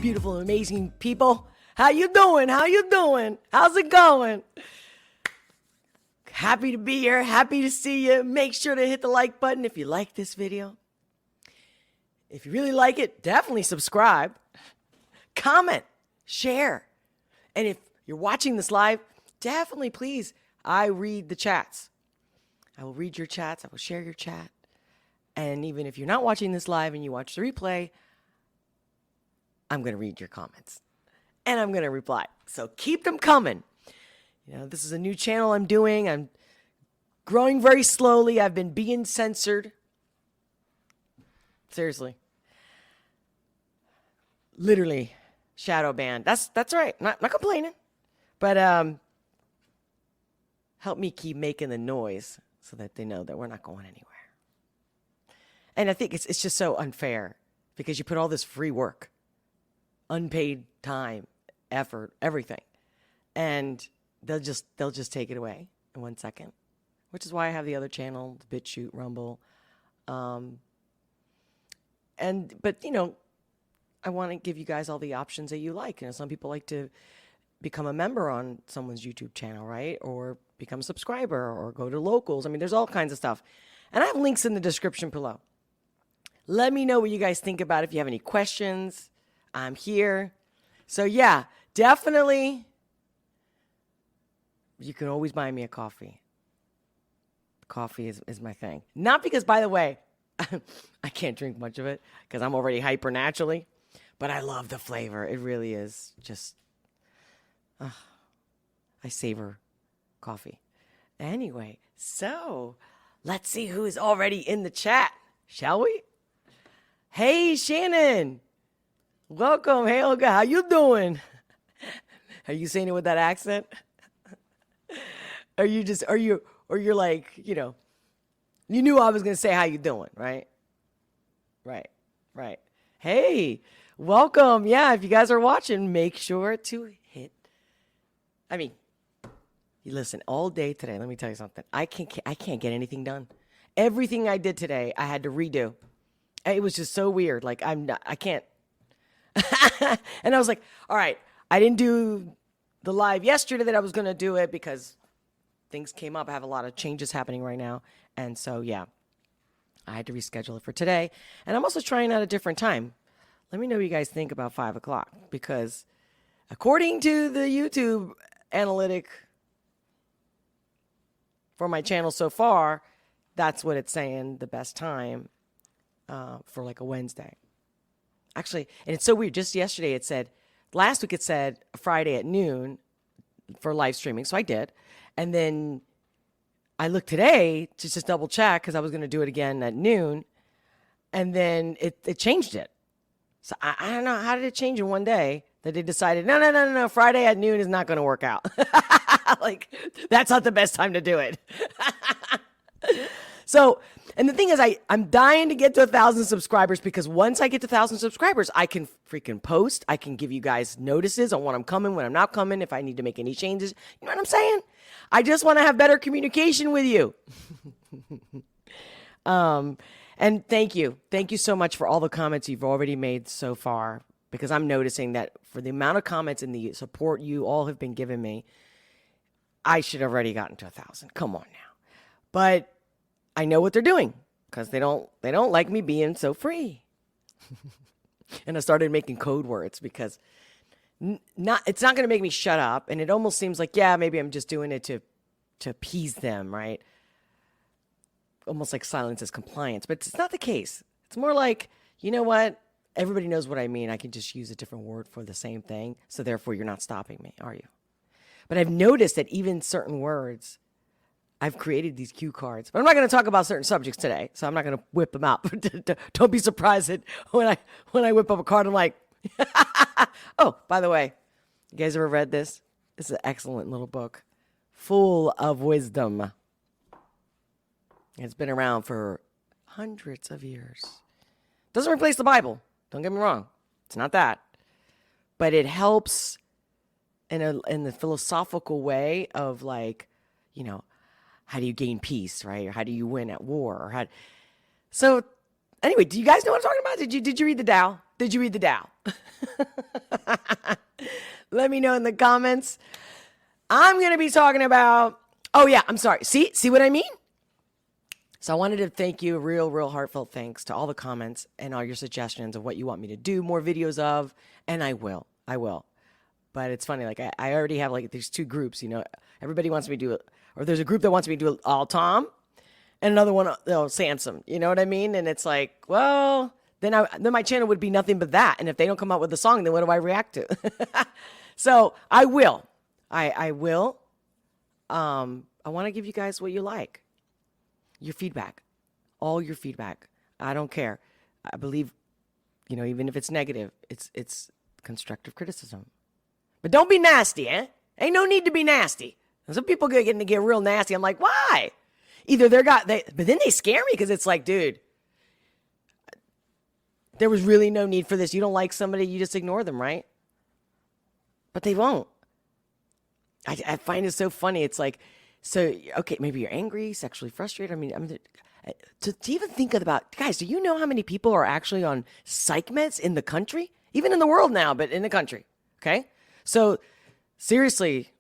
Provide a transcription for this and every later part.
beautiful, amazing people. How you doing? How you doing? How's it going? Happy to be here. Happy to see you. Make sure to hit the like button if you like this video. If you really like it, definitely subscribe. Comment. Share. And if you're watching this live, definitely please, I read the chats. I will read your chats. I will share your chat. And even if you're not watching this live and you watch the replay, I'm going to read your comments. And I'm going to reply. So keep them coming. You know, this is a new channel I'm doing. I'm growing very slowly. I've been being censored. Seriously. Literally shadow banned. That's right. Not complaining. But help me keep making the noise so that they know that we're not going anywhere. And I think it's just so unfair because you put all this free work, unpaid time, effort, everything, and they'll just take it away in 1 second, which is why I have the other channel, BitChute, Rumble, but you know, I want to give you guys all the options that you like. You know, some people like to become a member on someone's YouTube channel, right? Or become a subscriber or go to locals. I mean, there's all kinds of stuff. And I have links in the description below. Let me know what you guys think about it. If you have any questions, I'm here. So yeah, definitely, you can always buy me a coffee. Coffee is my thing. Not because, by the way, I can't drink much of it because I'm already hyper naturally, but I love the flavor. It really is just, I savor coffee. Anyway, so let's see who is already in the chat, shall we? Hey, Shannon. Welcome. Hey, Olga. How you doing? Are you saying it with that accent? Are you like, you know, you knew I was going to say how you doing, right? Right. Hey, welcome. Yeah, if you guys are watching, make sure to hit. I mean, you listen all day today. Let me tell you something. I can't get anything done. Everything I did today, I had to redo. It was just so weird. Like I can't. And I was like, all right, I didn't do the live yesterday that I was going to do it because things came up. I have a lot of changes happening right now. And so, yeah, I had to reschedule it for today. And I'm also trying out a different time. Let me know what you guys think about 5 o'clock, because according to the YouTube analytic for my channel so far, that's what it's saying the best time for like a Wednesday. Actually, and it's so weird. Just yesterday it said, last week it said Friday at noon for live streaming. So I did. And then I looked today to just double check because I was going to do it again at noon. And then it changed it. So I don't know. How did it change in one day that they decided, no, Friday at noon is not going to work out. Like, that's not the best time to do it. So, and the thing is, I'm dying to get to 1,000 subscribers, because once I get to 1,000 subscribers, I can freaking post. I can give you guys notices on when I'm coming, when I'm not coming, if I need to make any changes. You know what I'm saying? I just want to have better communication with you. And thank you. Thank you so much for all the comments you've already made so far, because I'm noticing that for the amount of comments and the support you all have been giving me, I should have already gotten to 1,000. Come on now. But I know what they're doing, because they don't like me being so free. And I started making code words because it's not going to make me shut up. And it almost seems like, yeah, maybe I'm just doing it to appease them, right? Almost like silence is compliance, but it's not the case. It's more like, you know what? Everybody knows what I mean. I can just use a different word for the same thing. So therefore you're not stopping me, are you? But I've noticed that even certain words, I've created these cue cards, but I'm not going to talk about certain subjects today, so I'm not going to whip them out. Don't be surprised that when I whip up a card, I'm like, oh, by the way, you guys ever read this? This is an excellent little book, full of wisdom. It's been around for hundreds of years. Doesn't replace the Bible. Don't get me wrong. It's not that. But it helps in the philosophical way of, like, you know, how do you gain peace, right? Or how do you win at war? So anyway, do you guys know what I'm talking about? Did you read the Tao? Did you read the Dow? Let me know in the comments. I'm going to be talking about, oh yeah, I'm sorry. See what I mean? So I wanted to thank you, real heartfelt thanks to all the comments and all your suggestions of what you want me to do more videos of. And I will. But it's funny, like I already have like these two groups, you know, everybody wants me to do it. Or there's a group that wants me to do it all Tom and another one, Sansom. You know what I mean? And it's like, well, then my channel would be nothing but that. And if they don't come out with a song, then what do I react to? So I will. I will. I want to give you guys what you like. Your feedback. All your feedback. I don't care. I believe, you know, even if it's negative, it's constructive criticism. But don't be nasty, eh? Ain't no need to be nasty. Some people getting to get real nasty. I'm like, why? Either but then they scare me because it's like, dude, there was really no need for this. You don't like somebody, you just ignore them, right? But they won't. I find it so funny. It's like, so, okay, maybe you're angry, sexually frustrated. I mean, to even think about, guys, do you know how many people are actually on psych meds in the country? Even in the world now, but in the country, okay? So, seriously,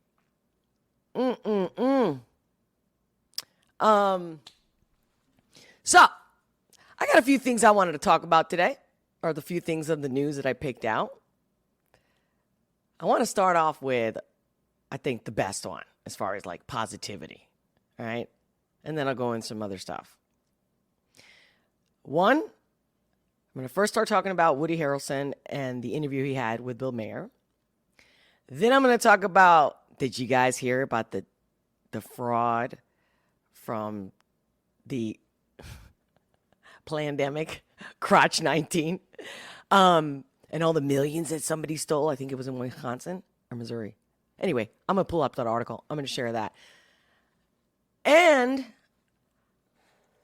So, I got a few things I wanted to talk about today, or the few things of the news that I picked out. I want to start off with, I think, the best one as far as like positivity, all right? And then I'll go in some other stuff. One, I'm going to first start talking about Woody Harrelson and the interview he had with Bill Maher. Then I'm going to talk about, did you guys hear about the fraud from the pandemic, Crotch 19, and all the millions that somebody stole? I think it was in Wisconsin or Missouri. Anyway, I'm going to pull up that article. I'm going to share that. And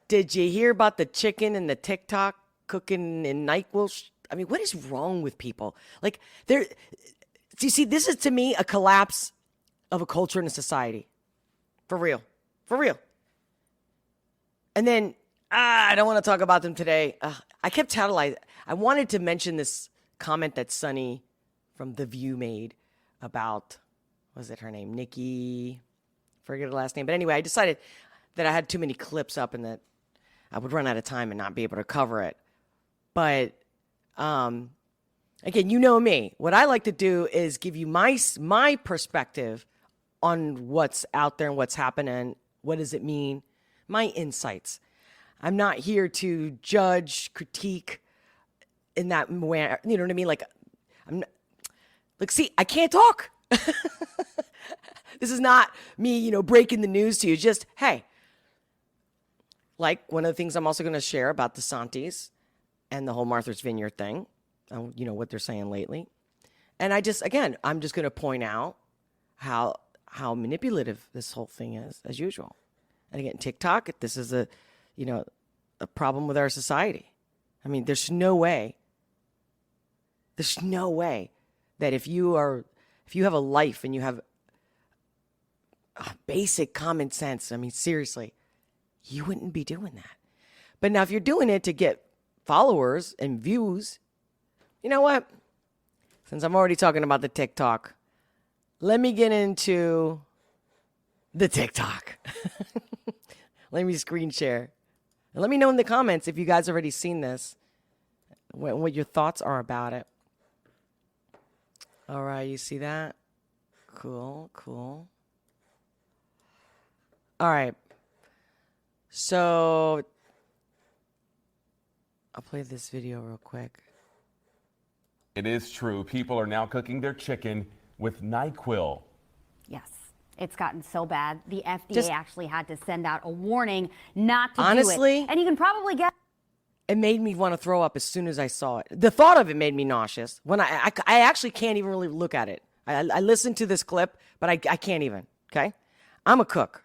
did you hear about the chicken and the TikTok cooking in NiQuil? I mean, what is wrong with people? Like, you see, this is to me a collapse of a culture and a society. For real. For real. And then, I don't want to talk about them today. I kept tantalizing. I wanted to mention this comment that Sunny from The View made about, was it her name? Nikki, forget her last name. But anyway, I decided that I had too many clips up and that I would run out of time and not be able to cover it. But, again, you know me. What I like to do is give you my perspective on what's out there and what's happening. What does it mean? My insights. I'm not here to judge, critique in that way. You know what I mean? Like, see, I can't talk. This is not me, breaking the news to you. Just, hey, like one of the things I'm also going to share about DeSantis and the whole Martha's Vineyard thing, what they're saying lately. And I'm just going to point out how manipulative this whole thing is, as usual. And again, TikTok, this is a problem with our society. I mean, there's no way that if you have a life and you have basic common sense, I mean, seriously, you wouldn't be doing that. But now if you're doing it to get followers and views, you know what? Since I'm already talking about the TikTok, let me get into the TikTok. Let me screen share. And let me know in the comments if you guys already seen this, what your thoughts are about it. All right, you see that? Cool. All right. So, I'll play this video real quick. It is true. People are now cooking their chicken with NiQuil. Yes. It's gotten so bad, the FDA actually had to send out a warning not to honestly, do it. And you can probably get... It made me want to throw up as soon as I saw it. The thought of it made me nauseous. When I actually can't even really look at it. I listened to this clip, but I can't even, okay? I'm a cook,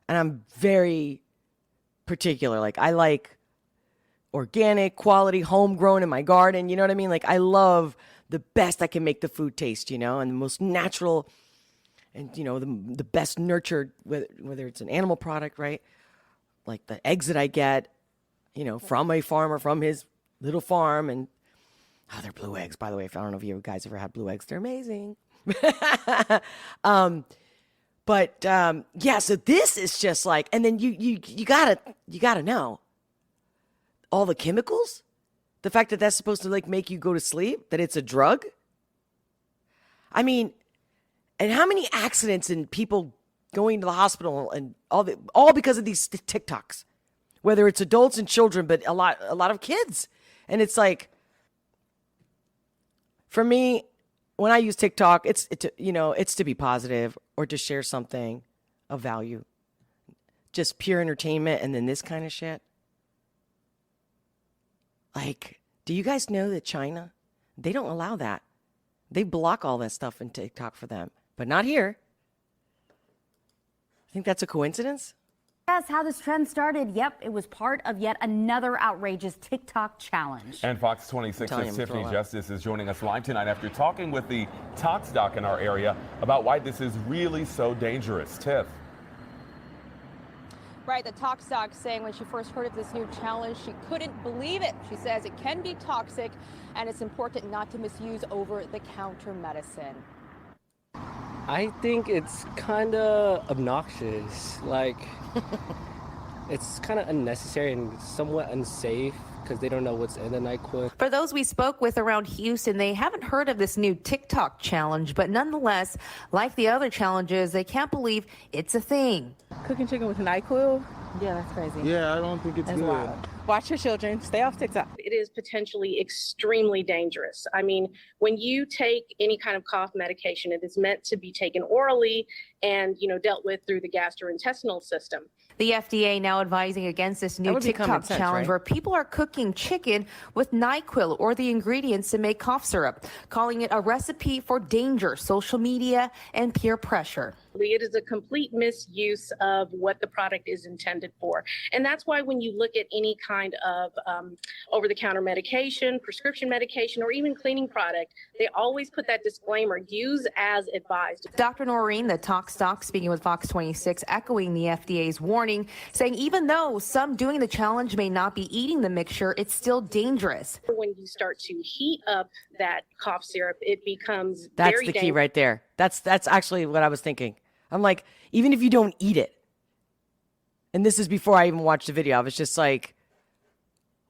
and I'm very particular. Like, I like organic, quality, homegrown in my garden, you know what I mean? Like, I love the best I can make the food taste, and the most natural... And, the best nurtured, whether it's an animal product, right? Like the eggs that I get, from a farmer, from his little farm. And Oh, they're blue eggs, by the way. If I don't know if you guys ever had blue eggs, they're amazing. Yeah, so this is just like, and then you gotta know all the chemicals, the fact that that's supposed to like make you go to sleep, that it's a drug. I mean, and how many accidents and people going to the hospital and all because of these TikToks, whether it's adults and children, but a lot of kids. And it's like, for me, when I use TikTok, it's to be positive or to share something of value, just pure entertainment. And then this kind of shit. Like, do you guys know that China, they don't allow that. They block all that stuff in TikTok for them, but not here. Think that's a coincidence? Yes, how this trend started. Yep, it was part of yet another outrageous TikTok challenge. And Fox 26's Tiffany Justice is joining us live tonight after talking with the Tox Doc in our area about why this is really so dangerous. Tiff. Right, the Tox Doc saying when she first heard of this new challenge, she couldn't believe it. She says it can be toxic and it's important not to misuse over-the-counter medicine. I think it's kind of obnoxious. Like, it's kind of unnecessary and somewhat unsafe because they don't know what's in the NiQuil. For those we spoke with around Houston, they haven't heard of this new TikTok challenge, but nonetheless, like the other challenges, they can't believe it's a thing. Cooking chicken with NiQuil? Yeah, that's crazy. Yeah, I don't think it's good. Wild. Watch your children. Stay off TikTok. It is potentially extremely dangerous. I mean, when you take any kind of cough medication, it is meant to be taken orally and, dealt with through the gastrointestinal system. The FDA now advising against this new TikTok challenge, where people are cooking chicken with NiQuil or the ingredients to make cough syrup, calling it a recipe for danger, social media, and peer pressure. It is a complete misuse of what the product is intended for. And that's why when you look at any kind of over-the-counter medication, prescription medication, or even cleaning product, they always put that disclaimer, use as advised. Dr. Noreen, the Tox Doc, speaking with Fox 26, echoing the FDA's warning, saying even though some doing the challenge may not be eating the mixture, it's still dangerous. When you start to heat up that cough syrup, it becomes That's very the key dangerous. right there. That's actually what I was thinking. I'm like, even if you don't eat it, and this is before I even watched the video, I was just like,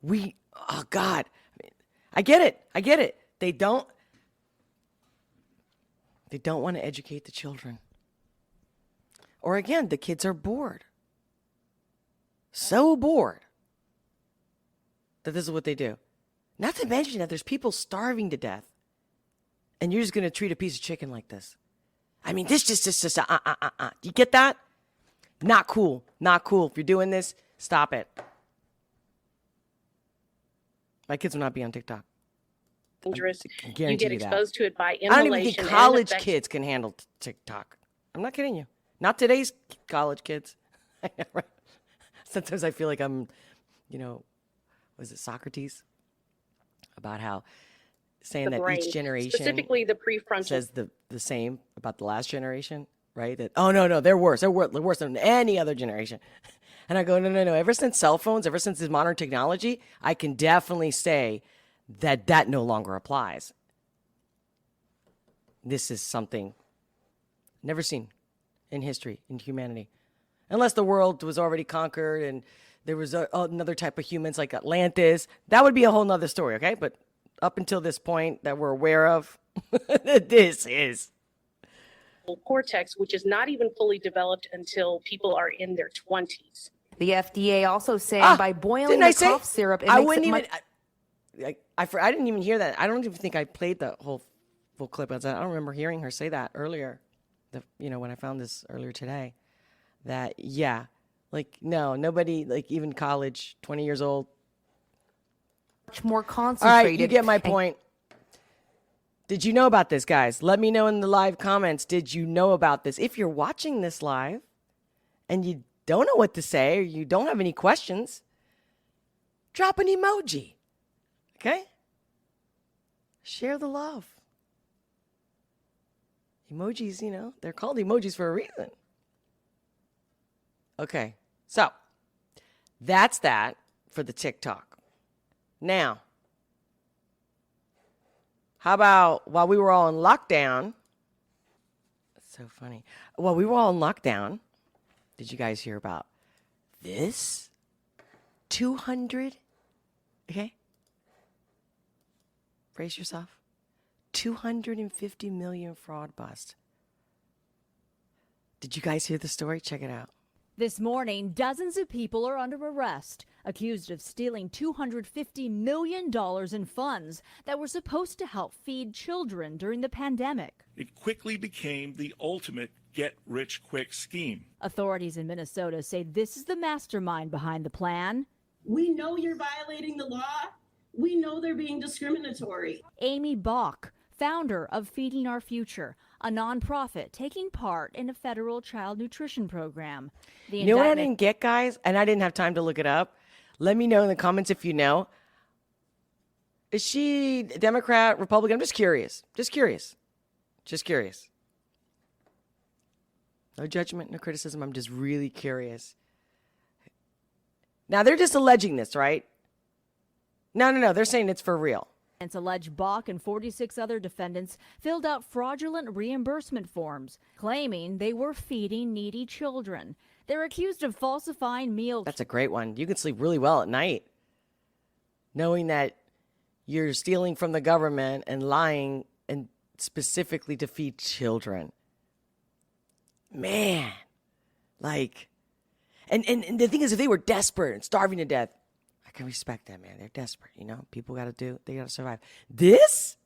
oh God. I get it. They don't want to educate the children. Or again, the kids are bored. So bored that this is what they do. Not to mention that there's people starving to death. And you're just going to treat a piece of chicken like this. I mean, this just. Do you get that? Not cool. Not cool. If you're doing this, stop it. My kids will not be on TikTok. Dangerous. I You guarantee get you that. exposed to it by I inhalation. don't even think and college infection. kids can handle TikTok. I'm not kidding you. Not today's college kids. I know, right? Sometimes I feel like I'm, was it Socrates? About how saying The that brain, each generation specifically the prefrontal. says the same about the last generation, right? That, oh, no, they're worse. They're worse than any other generation. And I go, no. Ever since cell phones, ever since this modern technology, I can definitely say that no longer applies. This is something never seen in history, in humanity. Unless the world was already conquered and there was another type of humans like Atlantis. That would be a whole nother story, okay? But up until this point that we're aware of, this is. Cortex, which is not even fully developed until people are in their 20s. The FDA also saying by boiling the cough syrup, it I makes wouldn't it even. much. I didn't even hear that. I don't even think I played the whole full clip. I don't remember hearing her say that earlier. When I found this earlier today, that nobody, like even college, 20 years old. Much more All concentrated. right, you get my point. Did you know about this, guys? Let me know in the live comments. Did you know about this? If you're watching this live and you don't know what to say or you don't have any questions, drop an emoji. Okay? Share the love. Emojis, they're called emojis for a reason. Okay, so that's that for the TikTok. Now, How about while we were all in lockdown? That's so funny. While we were all in lockdown, did you guys hear about this? 200, okay? Brace yourself. 250 million fraud bust. Did you guys hear the story? Check it out. This morning, dozens of people are under arrest, accused of stealing $250 million in funds that were supposed to help feed children during the pandemic. It quickly became the ultimate get-rich-quick scheme. Authorities in Minnesota say this is the mastermind behind the plan. We know you're violating the law. We know they're being discriminatory. Amy Bach, founder of Feeding Our Future, a nonprofit taking part in a federal child nutrition program. You know what I didn't get, guys? And I didn't have time to look it up. Let me know in the comments if you know. Is she Democrat, Republican? I'm just curious. Just curious. Just curious. No judgment, no criticism. I'm just really curious. Now, they're just alleging this, right? No. They're saying it's for real. It's alleged Bach and 46 other defendants filled out fraudulent reimbursement forms, claiming they were feeding needy children. They're accused of falsifying meal. That's a great one. You can sleep really well at night, knowing that you're stealing from the government and lying, and specifically to feed children. Man, like, and the thing is, if they were desperate and starving to death, I can respect that, man. They're desperate, you know? People got to survive. This?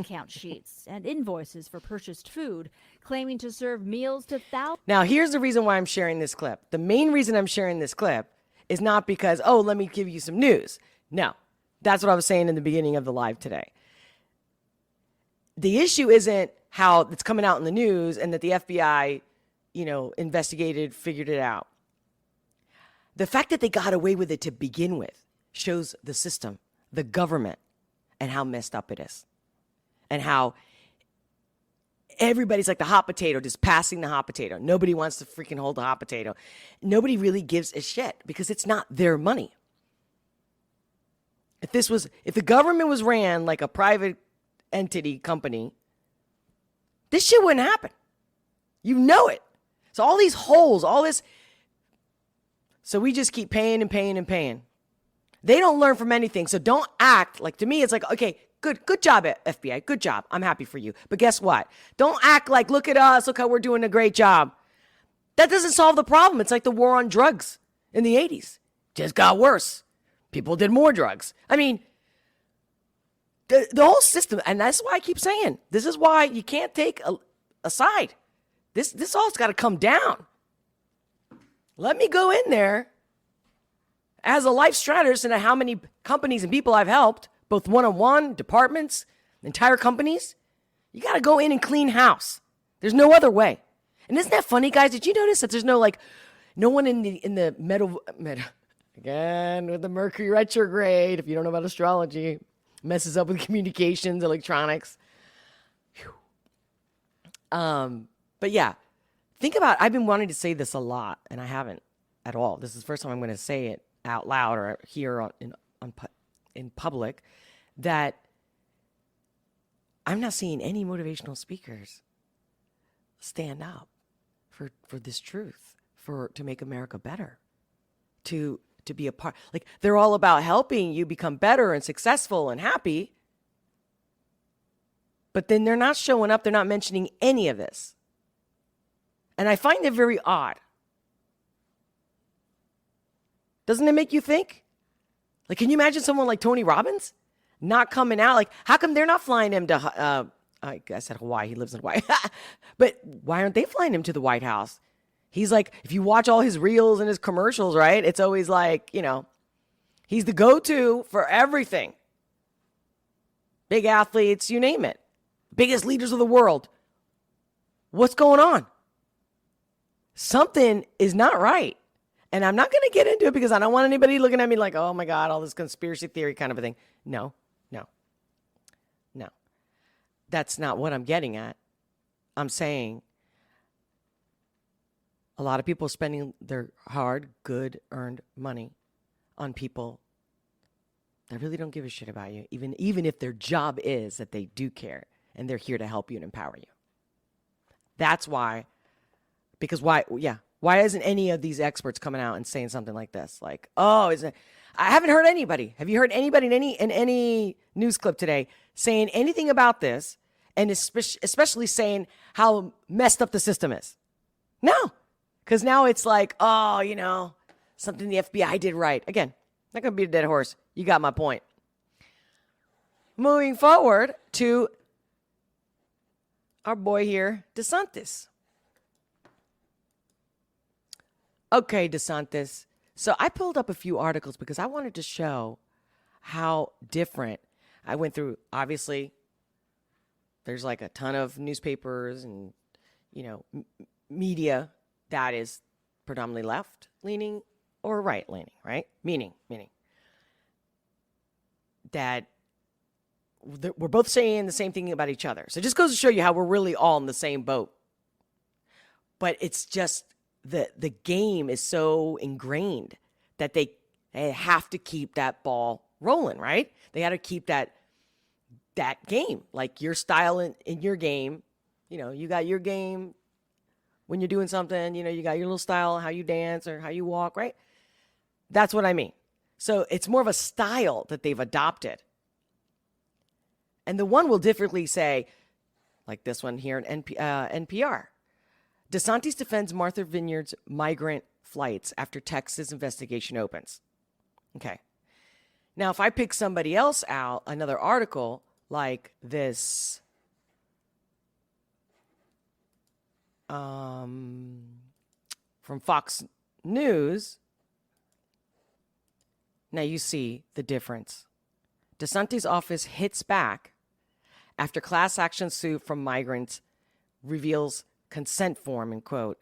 Count sheets and invoices for purchased food, claiming to serve meals to thousands. Now, here's the reason why I'm sharing this clip. The main reason I'm sharing this clip is not because, oh, let me give you some news. No, that's what I was saying in the beginning of the live today. The issue isn't how it's coming out in the news and that the FBI, investigated, figured it out. The fact that they got away with it to begin with shows the system, the government, and how messed up it is. And how everybody's like the hot potato, just passing the hot potato. Nobody wants to freaking hold the hot potato. Nobody really gives a shit because it's not their money. If the government was ran like a private entity company, this shit wouldn't happen. You know it. So all these holes, all this. So we just keep paying and paying and paying. They don't learn from anything. So don't act like, to me, it's like, okay, good job, FBI. Good job. I'm happy for you. But guess what? Don't act like, look at us. Look how we're doing a great job. That doesn't solve the problem. It's like the war on drugs in the 80s. Just got worse. People did more drugs. I mean, the whole system, and that's why I keep saying, this is why you can't take a side. This all's got to come down. Let me go in there as a life strategist and how many companies and people I've helped, both one-on-one, departments, entire companies. You got to go in and clean house. There's no other way. And isn't that funny, guys? Did you notice that there's no one in the meta again with the Mercury retrograde, if you don't know about astrology, messes up with communications, electronics. But yeah, think about, I've been wanting to say this a lot, and I haven't at all. This is the first time I'm going to say it out loud or here in public, that I'm not seeing any motivational speakers stand up for this truth, to make America better, to be a part. Like, they're all about helping you become better and successful and happy, but then they're not showing up. They're not mentioning any of this. And I find it very odd. Doesn't it make you think? Like, can you imagine someone like Tony Robbins not coming out? Like, how come they're not flying him to, I said Hawaii, he lives in Hawaii. But why aren't they flying him to the White House? He's like, if you watch all his reels and his commercials, right? It's always like, he's the go-to for everything. Big athletes, you name it. Biggest leaders of the world. What's going on? Something is not right. And I'm not going to get into it because I don't want anybody looking at me like, oh my God, all this conspiracy theory kind of a thing. No. That's not what I'm getting at. I'm saying a lot of people spending their hard, good, earned money on people that really don't give a shit about you, even if their job is that they do care and they're here to help you and empower you. That's why, because why isn't any of these experts coming out and saying something like this? Like, I haven't heard anybody. Have you heard anybody in any news clip today saying anything about this, and especially saying how messed up the system is? No, because now it's like, something the FBI did right. Again, not going to beat a dead horse. You got my point. Moving forward to our boy here, DeSantis. Okay, DeSantis. So I pulled up a few articles because I wanted to show how different. I went through, obviously, there's like a ton of newspapers and, media that is predominantly left-leaning or right-leaning, right? Meaning that we're both saying the same thing about each other. So it just goes to show you how we're really all in the same boat. But it's just the game is so ingrained that they have to keep that ball rolling, right? They got to keep that game, like your style in your game. You got your game when you're doing something, you got your little style, how you dance or how you walk, right? That's what I mean. So it's more of a style that they've adopted. And the one will differently say, like this one here in NPR, DeSantis defends Martha Vineyard's migrant flights after Texas investigation opens. Okay. Now, if I pick somebody else out, another article like this, from Fox News, now you see the difference. DeSantis' office hits back after class action suit from migrants reveals consent form, in quote,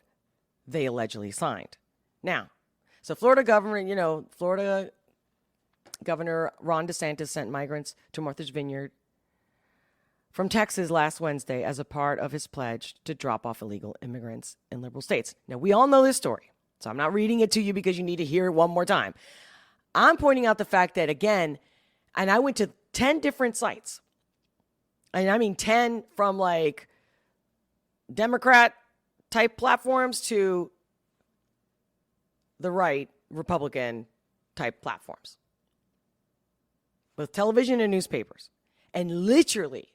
they allegedly signed. Now, so Florida Governor Ron DeSantis sent migrants to Martha's Vineyard from Texas last Wednesday as a part of his pledge to drop off illegal immigrants in liberal states. Now, we all know this story, so I'm not reading it to you because you need to hear it one more time. I'm pointing out the fact that, again, and I went to 10 different sites. And I mean 10 from like Democrat type platforms to the right Republican type platforms with television and newspapers. And literally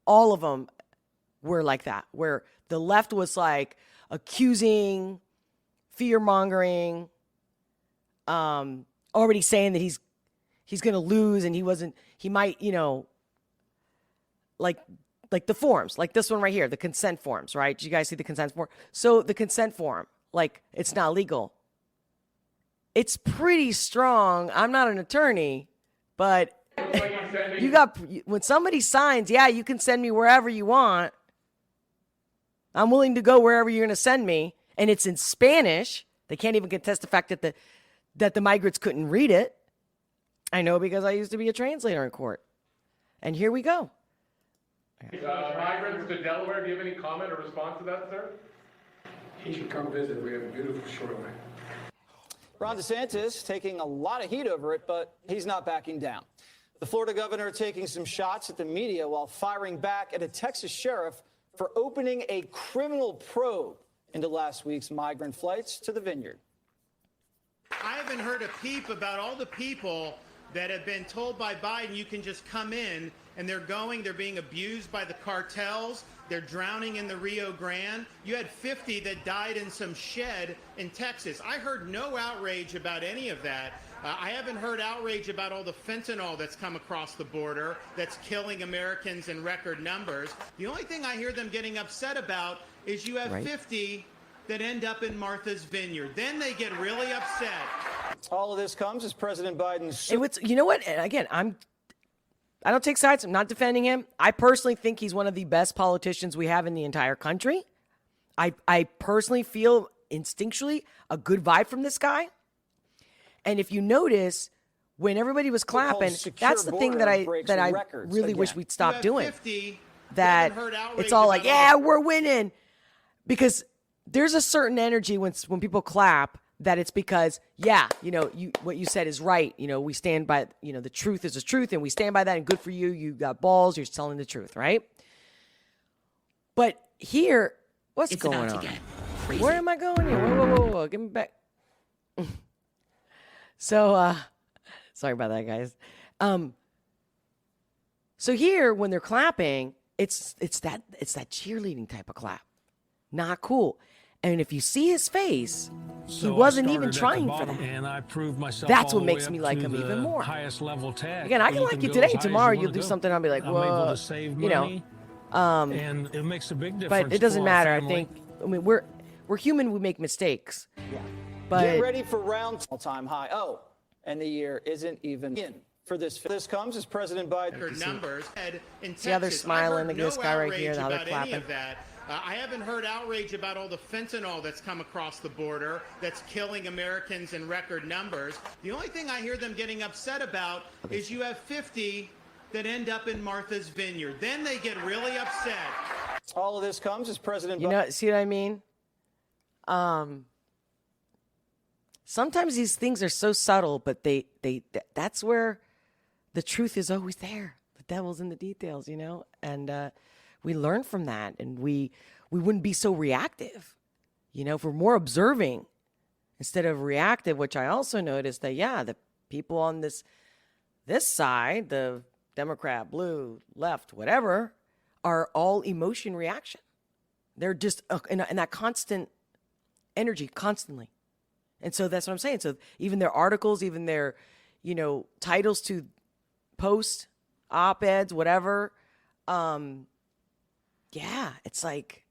all of them were like that, where the left was like accusing, fear-mongering, already saying that he's going to lose and he might, like the forms, like this one right here, the consent forms, right? Did you guys see the consent form? So the consent form, like it's not legal. It's pretty strong. I'm not an attorney, but when somebody signs, yeah, you can send me wherever you want. I'm willing to go wherever you're going to send me. And it's in Spanish. They can't even contest the fact that the migrants couldn't read it. I know because I used to be a translator in court. And here we go. Migrants to Delaware, do you have any comment or response to that, sir? He should come visit. We have a beautiful shoreline. Ron DeSantis taking a lot of heat over it, but he's not backing down. The Florida governor taking some shots at the media while firing back at a Texas sheriff for opening a criminal probe into last week's migrant flights to the Vineyard. I haven't heard a peep about all the people that have been told by Biden you can just come in, and they're being abused by the cartels. They're drowning in the Rio Grande. You had 50 that died in some shed in Texas. I heard no outrage about any of that. I haven't heard outrage about all the fentanyl that's come across the border that's killing Americans in record numbers. The only thing I hear them getting upset about is you have 50 that end up in Martha's Vineyard. Then they get really upset. All of this comes as President Biden's... You know what? And again, I don't take sides. I'm not defending him. I personally think he's one of the best politicians we have in the entire country. I personally feel instinctually a good vibe from this guy. And if you notice, when everybody was clapping, that's the thing that I really wish we'd stop doing. That it's all like, yeah, we're winning. Because there's a certain energy when people clap that it's because, what you said is right. We stand by, the truth is the truth and we stand by that, and good for you. You got balls. You're telling the truth, right? But here, what's going on? Where am I going here? Whoa. Give me back. So, sorry about that, guys. So here, when they're clapping, it's that cheerleading type of clap. Not cool. And if you see his face, he wasn't even trying for that. And I proved myself. That's what makes me like him even more. Highest level tag. Again, I can like you today. Tomorrow you'll do something. I'll be like, whoa, able to save money, and it makes a big difference. But it doesn't matter. I mean, we're human. We make mistakes. Yeah. But get ready for round all-time high. Oh, and the year isn't even in. For this comes as President Biden. Numbers in see how they're smiling at this guy right here, how they're about clapping. any of that. I haven't heard outrage about all the fentanyl that's come across the border that's killing Americans in record numbers. The only thing I hear them getting upset about is you have 50 that end up in Martha's Vineyard. Then they get really upset. All of this comes as President Biden. See what I mean? Sometimes these things are so subtle, but that's where the truth is always there. The devil's in the details, and we learn from that, and we wouldn't be so reactive, if we're more observing instead of reactive, which I also noticed that, the people on this side, the Democrat, blue, left, whatever, are all emotion reaction. They're just in that constant energy constantly. And so that's what I'm saying. So even their articles, even their, titles to post, op-eds, whatever, it's like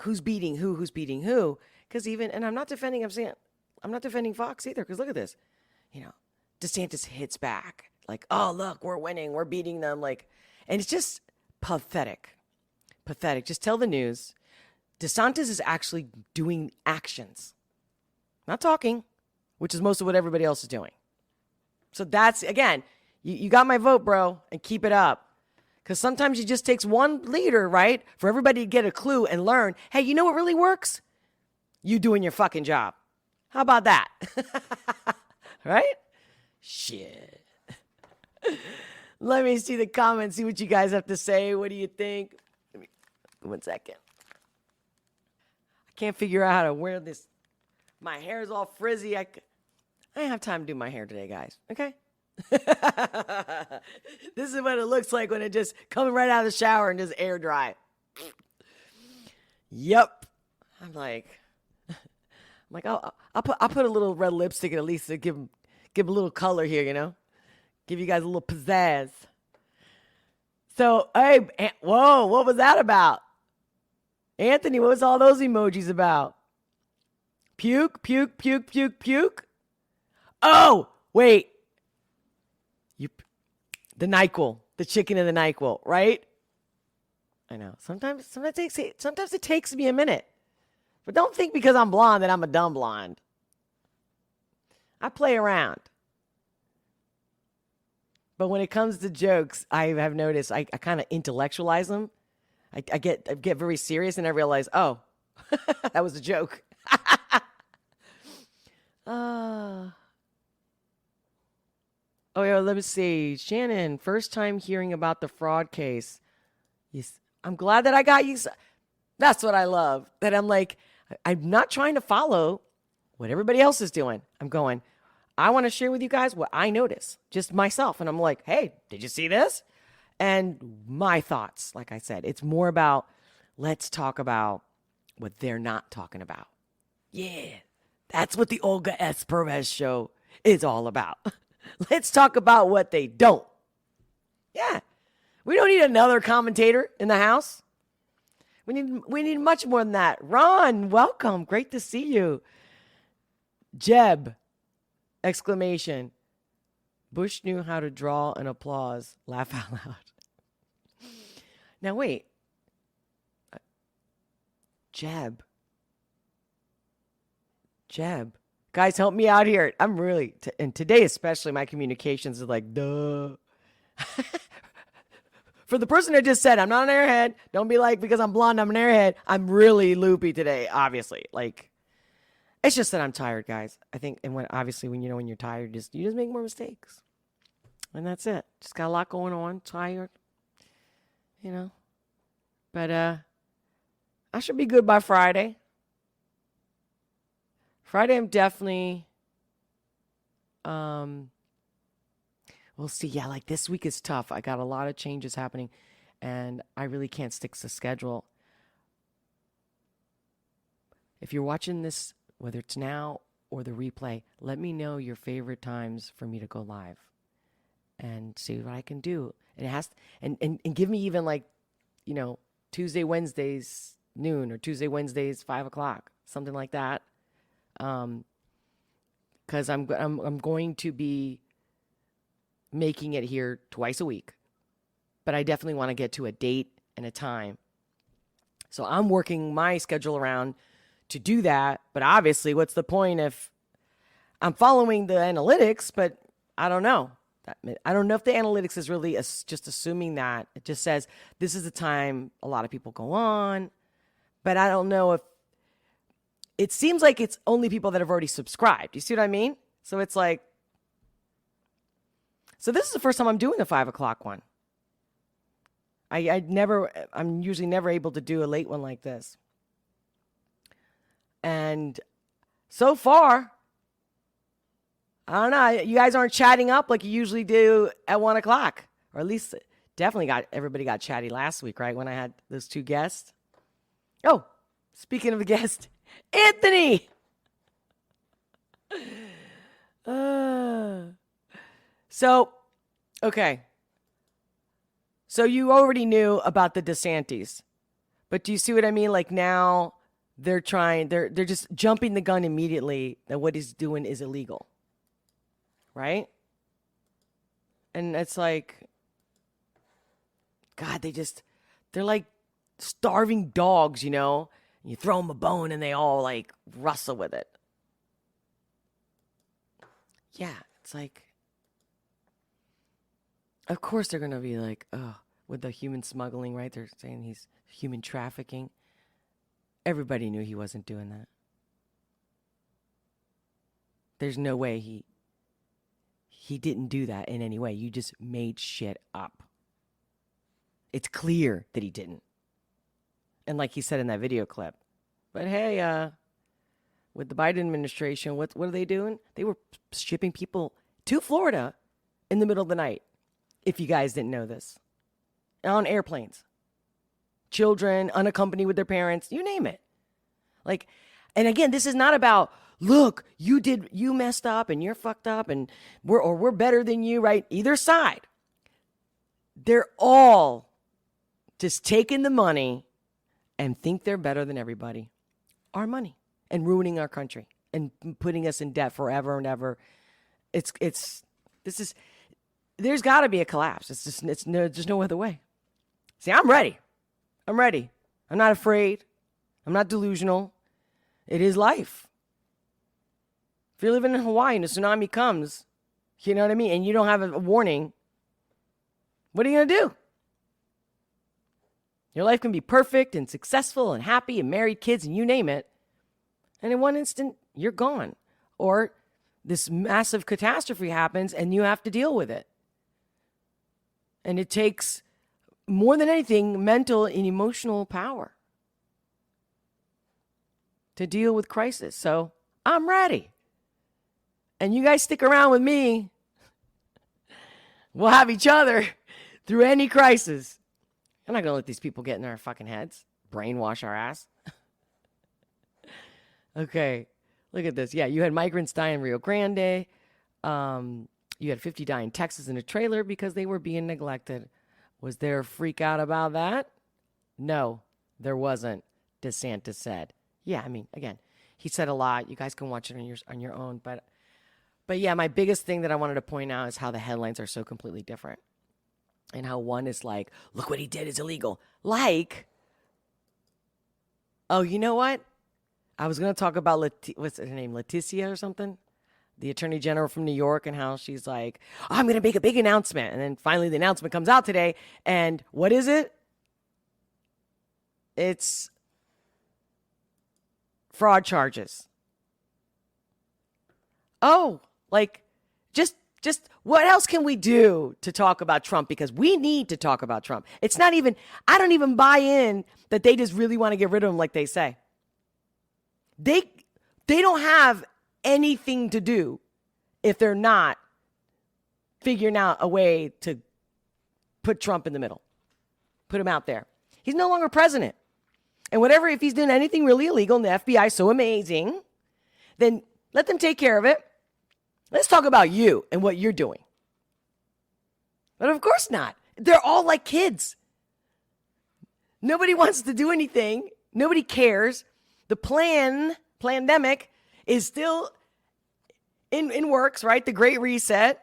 who's beating who. Because and I'm not defending Fox either. Because look at this, DeSantis hits back like, oh look, we're winning, we're beating them, and it's just pathetic. Just tell the news. DeSantis is actually doing actions, not talking, which is most of what everybody else is doing. So that's, again, you got my vote, bro, and keep it up. Because sometimes it just takes one leader, right, for everybody to get a clue and learn, hey, you know what really works? You doing your fucking job. How about that? Right? Shit. Let me see the comments, see what you guys have to say. What do you think? 1 second. I can't figure out how to wear this. My hair's all frizzy. I don't have time to do my hair today, guys. Okay? This is what it looks like when it just coming right out of the shower and just air dry. Yep. I'm like, I'll put a little red lipstick at least to give a little color here, give you guys a little pizzazz. So, hey, whoa, what was that about? Anthony, what was all those emojis about? Puke, puke, puke, puke, puke. Oh, wait. The NiQuil, the chicken and the NiQuil, right? I know. Sometimes it takes me a minute. But don't think because I'm blonde that I'm a dumb blonde. I play around. But when it comes to jokes, I have noticed I kind of intellectualize them. I get very serious and I realize, oh, that was a joke. Oh, yeah, let me see. Shannon, first time hearing about the fraud case. Yes, I'm glad that I got you. That's what I love. That I'm like, I'm not trying to follow what everybody else is doing. I'm going, I want to share with you guys what I notice, just myself. And I'm like, hey, did you see this? And my thoughts, like I said, it's more about, let's talk about what they're not talking about. Yeah, that's what the Olga S. Pérez show is all about. Let's talk about what they don't. Yeah. We don't need another commentator in the house. We need much more than that. Ron, welcome. Great to see you. Jeb, exclamation. Bush knew how to draw an applause. Laugh out loud. Now wait. Jeb. Guys, help me out here. I'm really, and today especially, my communications is like, duh. For the person that just said, I'm not an airhead. Don't be like, because I'm blonde, I'm an airhead. I'm really loopy today, obviously. Like, It's just that I'm tired, guys. I think, and when when you're tired, you just make more mistakes, and that's it. Just got a lot going on. Tired, But I should be good by Friday. Friday, I'm definitely. We'll see. Yeah, like this week is tough. I got a lot of changes happening, and I really can't stick to schedule. If you're watching this, whether it's now or the replay, let me know your favorite times for me to go live and see what I can do. And it has to, and give me even like, Tuesday, Wednesdays noon or Tuesday, Wednesdays 5:00, something like that. Because I'm going to be making it here twice a week, but I definitely want to get to a date and a time. So I'm working my schedule around to do that. But obviously, what's the point if I'm following the analytics, but I don't know. I don't know if the analytics is really just assuming that. It just says this is the time a lot of people go on, but I don't know if it seems like it's only people that have already subscribed. You see what I mean? So it's like, so this is the first time I'm doing the 5:00 one. I'm usually never able to do a late one like this. And so far, I don't know, you guys aren't chatting up like you usually do at 1:00, or at least definitely everybody got chatty last week, right? When I had those two guests. Oh, speaking of the guest, Anthony. Okay. So you already knew about the DeSantis, but do you see what I mean? Like now they're just jumping the gun immediately that what he's doing is illegal. Right? And it's like, God, they're like starving dogs, You throw them a bone and they all like wrestle with it. Yeah, it's like, of course they're going to be like, oh, with the human smuggling, right? They're saying he's human trafficking. Everybody knew he wasn't doing that. There's no way he didn't do that in any way. You just made shit up. It's clear that he didn't. And like he said in that video clip. But hey, with the Biden administration, what are they doing? They were shipping people to Florida in the middle of the night, if you guys didn't know this. On airplanes. Children, unaccompanied with their parents, you name it. Like, and again, this is not about, look, you messed up and you're fucked up and we're better than you, right? Either side. They're all just taking the money and think they're better than everybody. Our money. And ruining our country and putting us in debt forever and ever. There's got to be a collapse. There's no other way. See, I'm ready. I'm not afraid. I'm not delusional. It is life. If you're living in Hawaii and a tsunami comes, you know what I mean, and you don't have a warning, what are you going to do? Your life can be perfect and successful and happy and married, kids, and you name it. And in one instant, you're gone. Or this massive catastrophe happens and you have to deal with it. And it takes, more than anything, mental and emotional power to deal with crisis. So I'm ready. And you guys stick around with me. We'll have each other through any crisis. I'm not going to let these people get in our fucking heads, brainwash our ass. Okay, look at this. Yeah, you had migrants die in Rio Grande. You had 50 die in Texas in a trailer because they were being neglected. Was there a freak out about that? No, there wasn't, DeSantis said. Yeah, I mean, again, he said a lot. You guys can watch it on your own. But yeah, my biggest thing that I wanted to point out is how the headlines are so completely different. And how one is like, look what he did is illegal. Like, oh, you know what? I was going to talk about, what's her name, Letitia or something? The Attorney General from New York, and how she's like, oh, I'm going to make a big announcement. And then finally the announcement comes out today. And what is it? It's fraud charges. oh, like, just what else can we do to talk about Trump? Because we need to talk about Trump. It's not even, I don't even buy in that they just really want to get rid of him like they say. They don't have anything to do if they're not figuring out a way to put Trump in the middle, put him out there. He's no longer president. And whatever, if he's doing anything really illegal and the FBI is so amazing, then let them take care of it. Let's talk about you and what you're doing. But of course not. They're all like kids. Nobody wants to do anything. Nobody cares. The pandemic is still in works, right? The Great Reset.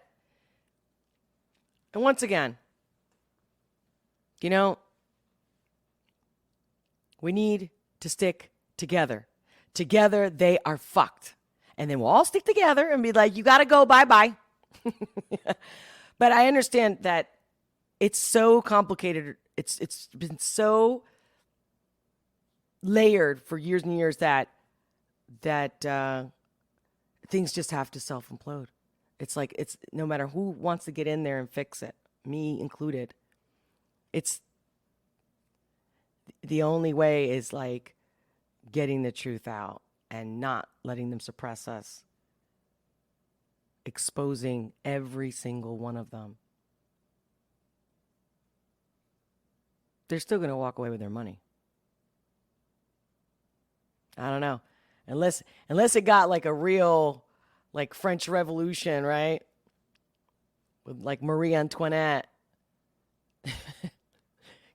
And once again, we need to stick together. Together, they are fucked. And then we'll all stick together and be like, you got to go, bye-bye. But I understand that it's so complicated. It's been so layered for years and years that things just have to self-implode. It's like, it's no matter who wants to get in there and fix it, me included. It's the only way is like getting the truth out and not letting them suppress us, exposing every single one of them. They're still going to walk away with their money. I don't know. Unless it got like a real like French Revolution, right? With like Marie Antoinette.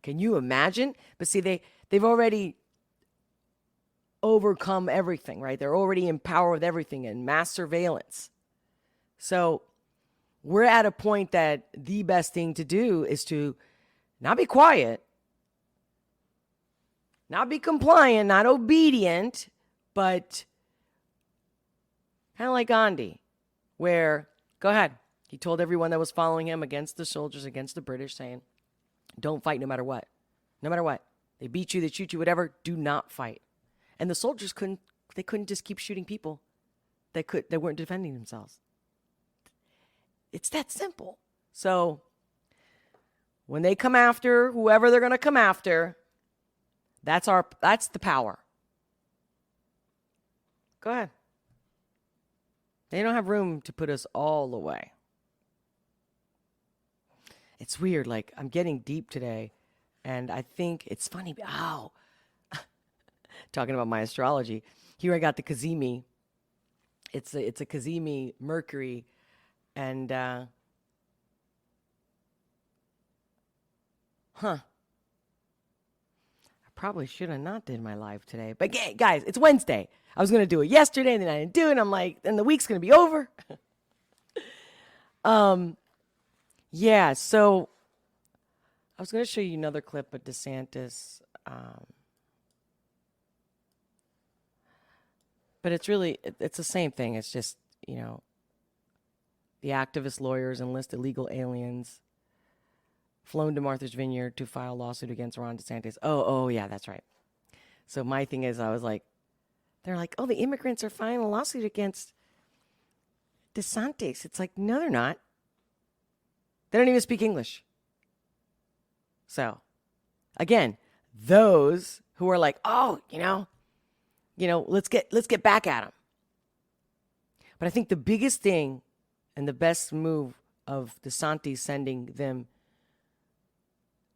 Can you imagine? But see, they've already overcome everything, right? They're already in power with everything and mass surveillance. So we're at a point that the best thing to do is to not be quiet, not be compliant, not obedient, but kind of like Gandhi, where, go ahead. He told everyone that was following him against the soldiers, against the British, saying, don't fight no matter what. No matter what. They beat you, they shoot you, whatever. Do not fight. And the soldiers couldn't just keep shooting people. They weren't defending themselves. It's that simple. So when they come after whoever they're going to come after, that's the power. Go ahead. They don't have room to put us all away. It's weird. Like, I'm getting deep today, and I think it's funny. Ow. Talking about my astrology. Here I got the Kazemi. It's a Kazemi Mercury, and I probably should have not did my live today. But guys, it's Wednesday. I was gonna do it yesterday, and then I didn't do it. And I'm like, and the week's gonna be over. Yeah. So I was gonna show you another clip of DeSantis. But it's the same thing. It's just, the activist lawyers enlist illegal aliens, flown to Martha's Vineyard to file a lawsuit against Ron DeSantis. Oh, yeah, that's right. So my thing is, I was like, they're like, oh, the immigrants are filing a lawsuit against DeSantis. It's like, no, they're not. They don't even speak English. So, again, those who are like, oh, let's get back at them. But I think the biggest thing and the best move of DeSantis sending them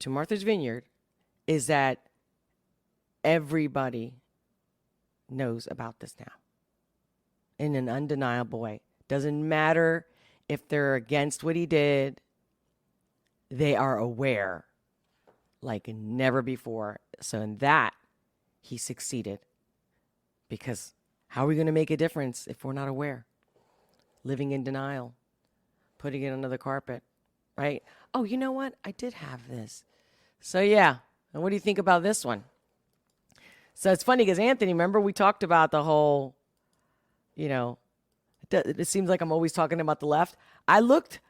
to Martha's Vineyard is that everybody knows about this now in an undeniable way. Doesn't matter if they're against what he did. They are aware like never before. So in that, he succeeded. Because how are we going to make a difference if we're not aware? Living in denial, putting it under the carpet, right? Oh, you know what? I did have this. So yeah, and what do you think about this one? So it's funny because Anthony, remember we talked about the whole, it seems like I'm always talking about the left. I looked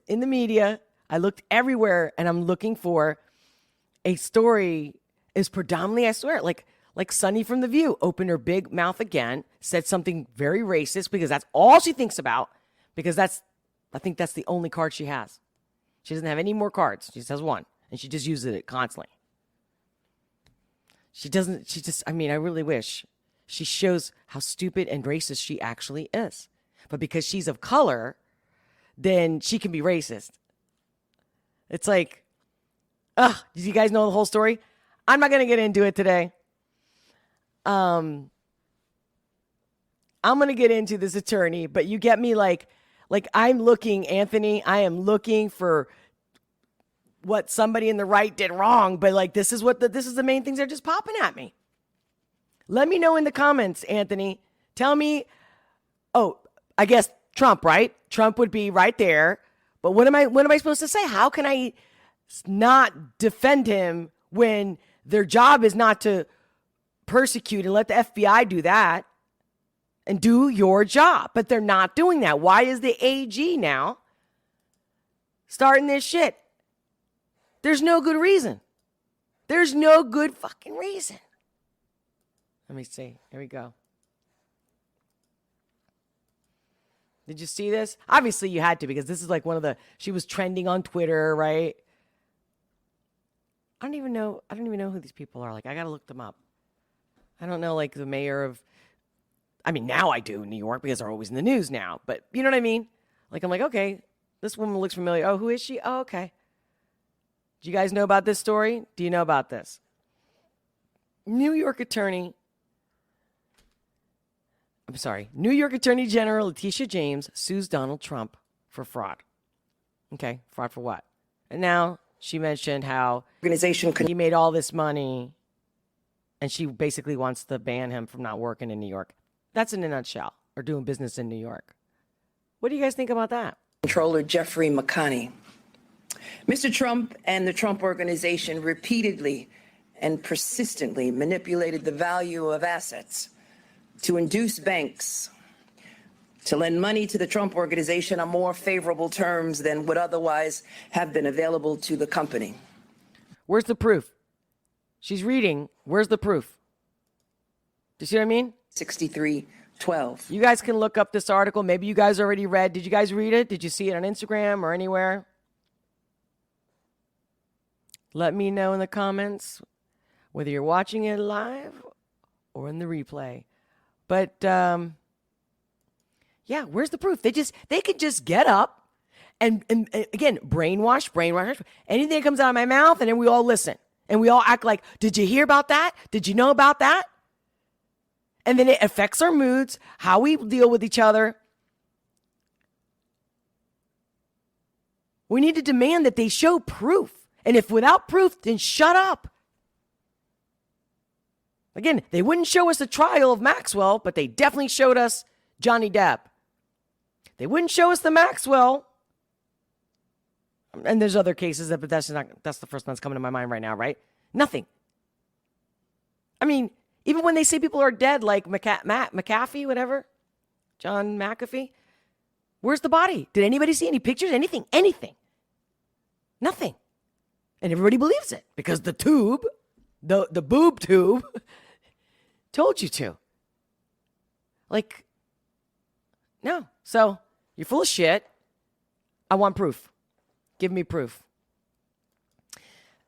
in the media, I looked everywhere, and I'm looking for a story is predominantly, I swear, like Like Sunny from The View opened her big mouth again, said something very racist because that's all she thinks about, because I think that's the only card she has. She doesn't have any more cards. She just has one, and she just uses it constantly. I really wish she shows how stupid and racist she actually is. But because she's of color, then she can be racist. It's like, did you guys know the whole story? I'm not going to get into it today. I'm going to get into this attorney, but you get me like I'm looking, Anthony, I am looking for what somebody in the right did wrong, but like this is the main things that are just popping at me. Let me know in the comments, Anthony. Tell me, I guess Trump, right? Trump would be right there. But what am I supposed to say? How can I not defend him when their job is not to persecute and let the FBI do that and do your job? But they're not doing that. Why is the AG now starting this shit? There's no good reason. There's no good fucking reason. Let me see. Here we go. Did you see this? Obviously you had to, because this is like she was trending on Twitter, right? I don't even know who these people are. Like, I got to look them up. I don't know, like the mayor of, now I do, New York, because they're always in the news now. But you know what I mean? Like, I'm like, okay, this woman looks familiar. Oh, who is she? Oh, okay. Do you guys know about this story? Do you know about this? New York Attorney General Letitia James sues Donald Trump for fraud. Okay, fraud for what? And now she mentioned how he made all this money, and she basically wants to ban him from not working in New York. That's in a nutshell, or doing business in New York. What do you guys think about that? Controller Jeffrey McConney. Mr. Trump and the Trump Organization repeatedly and persistently manipulated the value of assets to induce banks to lend money to the Trump Organization on more favorable terms than would otherwise have been available to the company. Where's the proof? She's reading. Where's the proof? Do you see what I mean? 6312. You guys can look up this article. Maybe you guys already read. Did you guys read it? Did you see it on Instagram or anywhere? Let me know in the comments whether you're watching it live or in the replay. But, yeah, where's the proof? They could just get up and again, brainwash. Anything that comes out of my mouth, and then we all listen. And we all act like, did you hear about that? Did you know about that? And then it affects our moods, how we deal with each other. We need to demand that they show proof. And if without proof, then shut up. Again, they wouldn't show us the trial of Maxwell, but they definitely showed us Johnny Depp. They wouldn't show us the Maxwell. And there's other cases, but that's the first one that's coming to my mind right now, right? Nothing. Even when they say people are dead, like McAfee, whatever, John McAfee, where's the body? Did anybody see any pictures? Anything? Nothing. And everybody believes it because the tube, the boob tube, told you to. Like, no. So you're full of shit. I want proof. Give me proof.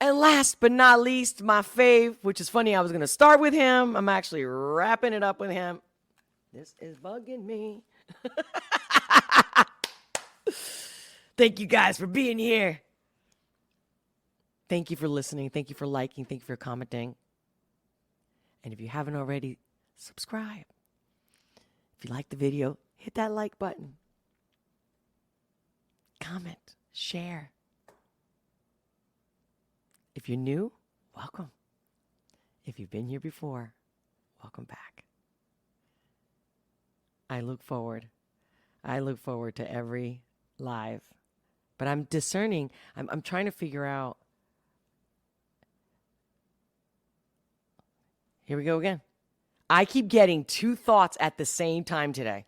And last but not least, my fave, which is funny, I was going to start with him. I'm actually wrapping it up with him. This is bugging me. Thank you guys for being here. Thank you for listening. Thank you for liking. Thank you for commenting. And if you haven't already, subscribe. If you like the video, hit that like button. Comment, share. If you're new, welcome. If you've been here before, welcome back. I look forward to every live. But I'm discerning. I'm trying to figure out. Here we go again. I keep getting two thoughts at the same time today.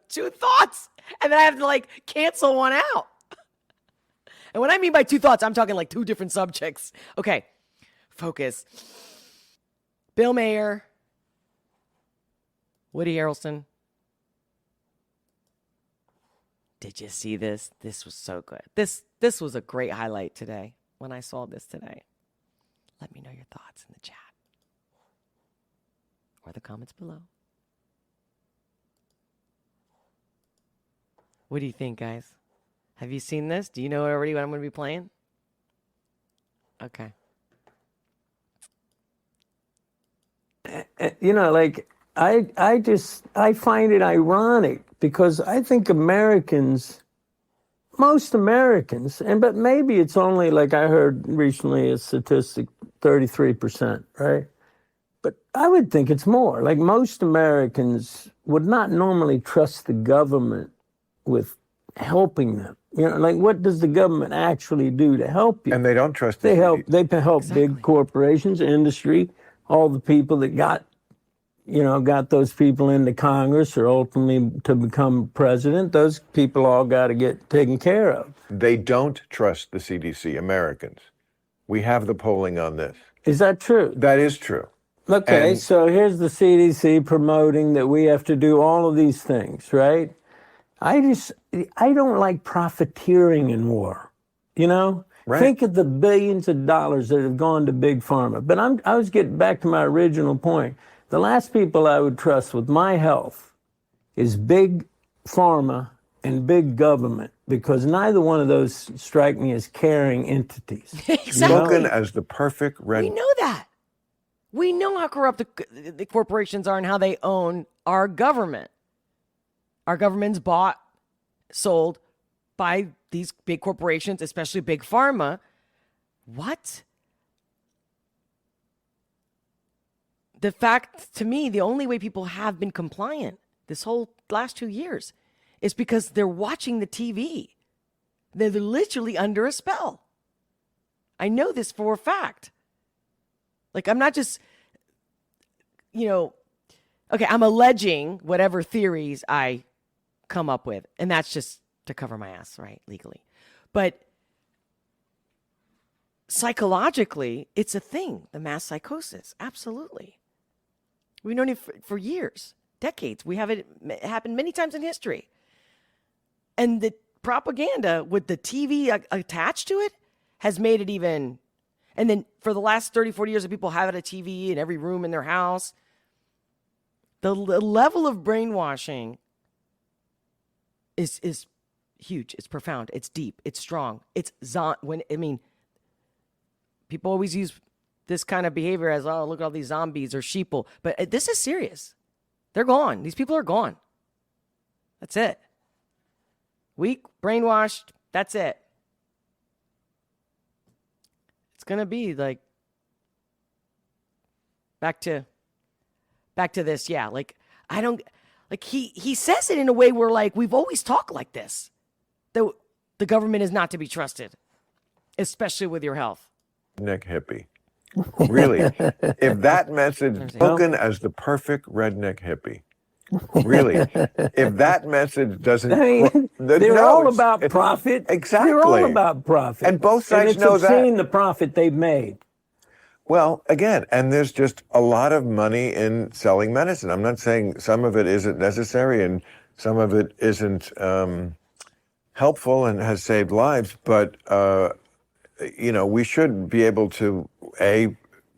Two thoughts. And then I have to cancel one out. And what I mean by two thoughts, I'm talking like two different subjects. Okay, focus. Bill Maher, Woody Harrelson. Did you see this? This was so good. This was a great highlight today when I saw this today. Let me know your thoughts in the chat or the comments below. What do you think, guys? Have you seen this? Do you know already what I'm going to be playing? Okay. You know, like, I find it ironic because I think most Americans, but maybe it's only, like I heard recently a statistic, 33%, right? But I would think it's more. Like, most Americans would not normally trust the government with helping them. You know, like, what does the government actually do to help you? And they don't trust They help Exactly. big corporations, industry, all the people that got those people into Congress or ultimately to become president. Those people all got to get taken care of. They don't trust the CDC, Americans. We have the polling on this. Is that true? That is true. Okay, so here's the CDC promoting that we have to do all of these things, right? I don't like profiteering in war, you know? Right. Think of the billions of dollars that have gone to big pharma. But I was getting back to my original point. The last people I would trust with my health is big pharma and big government, because neither one of those strike me as caring entities. Exactly. Spoken as the perfect red. We know that. We know how corrupt the corporations are and how they own our government. Our government's bought, sold by these big corporations, especially big pharma. What? The fact, to me, the only way people have been compliant this whole last 2 years is because they're watching the TV. They're literally under a spell. I know this for a fact. Like, I'm not just, okay, I'm alleging whatever theories I come up with, and that's just to cover my ass, right, legally. But psychologically, it's a thing, the mass psychosis, absolutely. We've known it for years, decades. We have it happen many times in history. And the propaganda with the TV attached to it has made it even. And then for the last 30, 40 years, people have a TV in every room in their house. The level of brainwashing is huge. It's profound. It's deep. It's strong. People always use this kind of behavior as, oh, look at all these zombies or sheeple. But this is serious. They're gone. These people are gone. That's it. Weak, brainwashed. That's it. It's going to be like back to this. Yeah. Like, I don't, like, he says it in a way where, like, we've always talked like this. The government is not to be trusted, especially with your health. Redneck hippie. Really, if that message, spoken as the perfect redneck hippie. Really, if that message doesn't, they're all about profit. Exactly, they're all about profit, and both sides know that. And it's obscene the profit they've made. Well, again, and there's just a lot of money in selling medicine. I'm not saying some of it isn't necessary and some of it isn't helpful and has saved lives, but we should be able to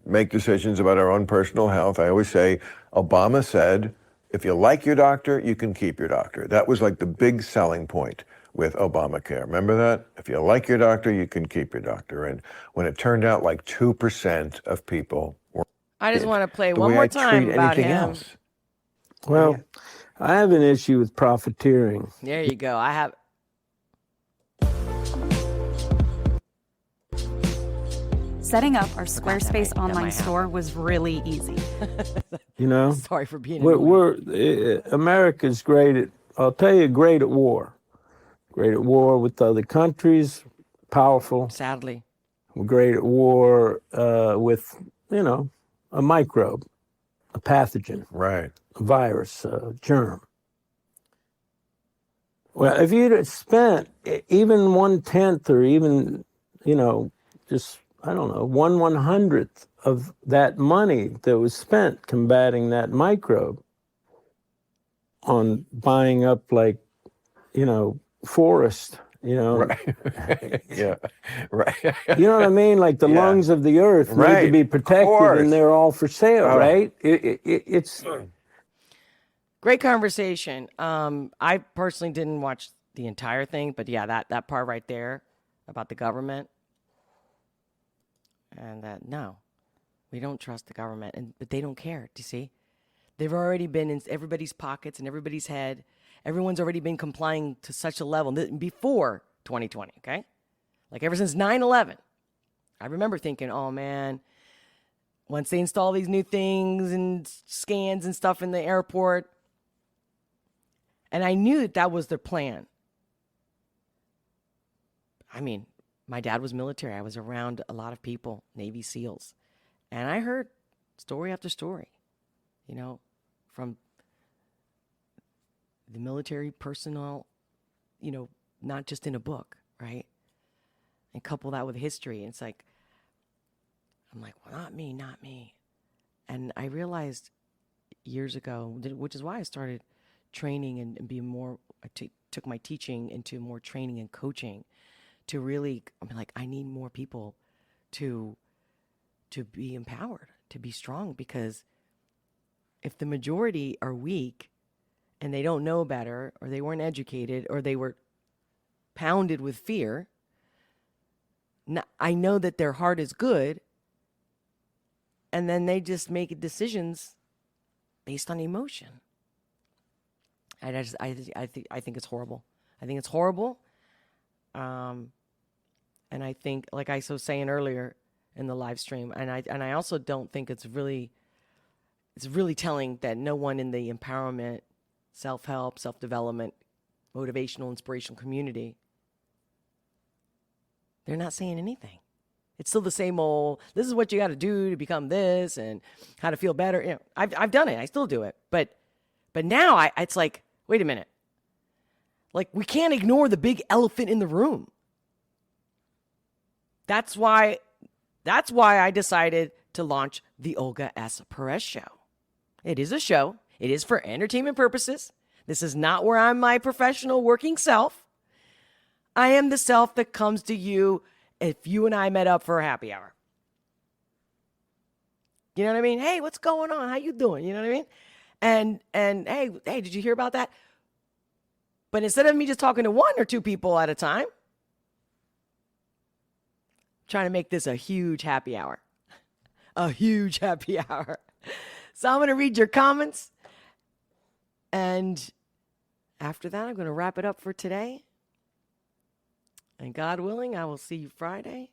make decisions about our own personal health. I always say, Obama said, if you like your doctor, you can keep your doctor. That was like the big selling point with Obamacare. Remember that? If you like your doctor, you can keep your doctor. And when it turned out like 2% of people were, I just want to play one more time about him. Else. Well, I have an issue with profiteering. There you go. I have. Setting up our Squarespace online store was really easy. Sorry for being. America's great at. I'll tell you, great at war. Great at war with other countries. Powerful. Sadly. We're great at war with a microbe, a pathogen, right? A virus, a germ. Well, if you'd spent even 1/10 or even just I don't know, 1/100th of that money that was spent combating that microbe on buying up, like, forest, Right. Yeah. Right. You know what I mean? Like the lungs of the earth need to be protected, and they're all for sale, right? It's great conversation. I personally didn't watch the entire thing, but yeah, that part right there about the government, and that no, we don't trust the government, but they don't care. Do you see? They've already been in everybody's pockets and everybody's head. Everyone's already been complying to such a level before 2020, okay? Like ever since 9/11. I remember thinking, oh man, once they install these new things and scans and stuff in the airport, and I knew that was their plan. I mean, my dad was military. I was around a lot of people, Navy SEALs, and I heard story after story, from the military personnel, not just in a book, right? And couple that with history. And it's like, I'm like, well, not me. And I realized years ago, which is why I started training and being more, took my teaching into more training and coaching to really, I need more people to be empowered, to be strong, because if the majority are weak and they don't know better, or they weren't educated, or they were pounded with fear, I know that their heart is good, and then they just make decisions based on emotion. I think it's horrible. I think it's horrible. And I think, like I was saying earlier in the live stream, and I also don't think it's really telling that no one in the empowerment, self-help, self-development, motivational, inspirational community, they're not saying anything. It's still the same old, this is what you got to do to become this and how to feel better. I've done it. I still do it. But now it's like, wait a minute. Like, we can't ignore the big elephant in the room. That's why I decided to launch the Olga S. Pérez Show. It is a show. It is for entertainment purposes. This is not where I'm my professional working self. I am the self that comes to you if you and I met up for a happy hour. You know what I mean? Hey, what's going on? How you doing? You know what I mean? And hey, did you hear about that? But instead of me just talking to one or two people at a time, I'm trying to make this a huge happy hour. A huge happy hour. So I'm going to read your comments. And after that, I'm going to wrap it up for today. And God willing, I will see you Friday.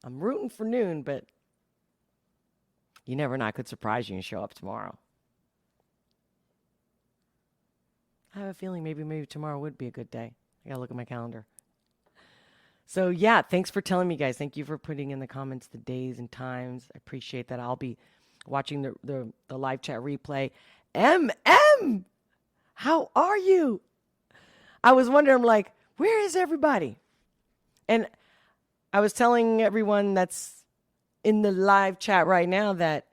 I'm rooting for noon, but you never know. I could surprise you and show up tomorrow. I have a feeling maybe tomorrow would be a good day. I got to look at my calendar. So, yeah, thanks for telling me, guys. Thank you for putting in the comments the days and times. I appreciate that. I'll be watching the live chat replay. MM, how are you? I was wondering, like, where is everybody? And I was telling everyone that's in the live chat right now that